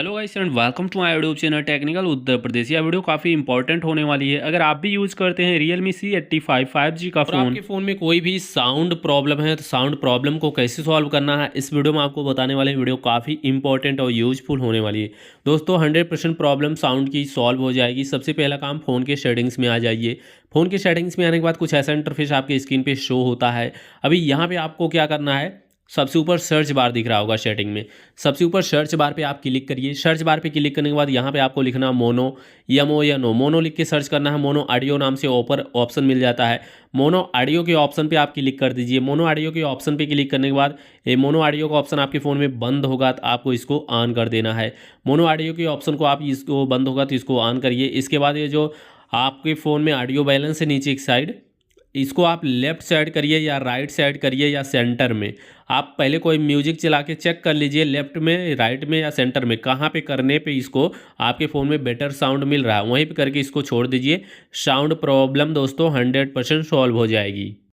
Hello guys and welcome to my YouTube channel technical Uttar Pradesh. यह video काफ़ी important होने वाली है। अगर आप भी यूज़ करते हैं Realme C85 5G का और फ़ोन आपके फ़ोन में कोई भी साउंड प्रॉब्लम है तो साउंड प्रॉब्लम को कैसे सॉल्व करना है इस वीडियो में आपको बताने वाले हैं। वीडियो काफ़ी इंपॉर्टेंट और यूजफुल होने वाली है। दोस्तों 100% प्रॉब्लम साउंड की सॉल्व हो जाएगी। सबसे पहला काम, फ़ोन के सेटिंग्स में आ जाइए। फ़ोन के सेटिंग्स में आने के बाद कुछ ऐसा इंटरफेस आपके स्क्रीन पे शो होता है। अभी यहाँ पे आपको क्या करना है, सबसे ऊपर सर्च बार दिख रहा होगा सेटिंग में। सबसे ऊपर सर्च बार पे आप क्लिक करिए। सर्च बार पे क्लिक करने के बाद यहाँ पे आपको लिखना मोनो, यमओ या नो, मोनो लिख के सर्च करना है। मोनो ऑडियो नाम से ऊपर ऑप्शन मिल जाता है। मोनो ऑडियो के ऑप्शन पे आप क्लिक कर दीजिए। मोनो ऑडियो के ऑप्शन पे क्लिक करने के बाद ये मोनो ऑडियो का ऑप्शन आपके फ़ोन में बंद होगा तो आपको इसको ऑन कर देना है। मोनो ऑडियो के ऑप्शन को आप इसको बंद होगा तो इसको ऑन करिए। इसके बाद ये जो आपके फ़ोन में ऑडियो बैलेंस है नीचे एक साइड, इसको आप लेफ़्ट साइड करिए या राइट साइड करिए या सेंटर में। आप पहले कोई म्यूजिक चला के चेक कर लीजिए लेफ़्ट में, राइट में या सेंटर में, कहाँ पे करने पे इसको आपके फ़ोन में बेटर साउंड मिल रहा है वहीं पे करके इसको छोड़ दीजिए। साउंड प्रॉब्लम दोस्तों 100% सॉल्व हो जाएगी।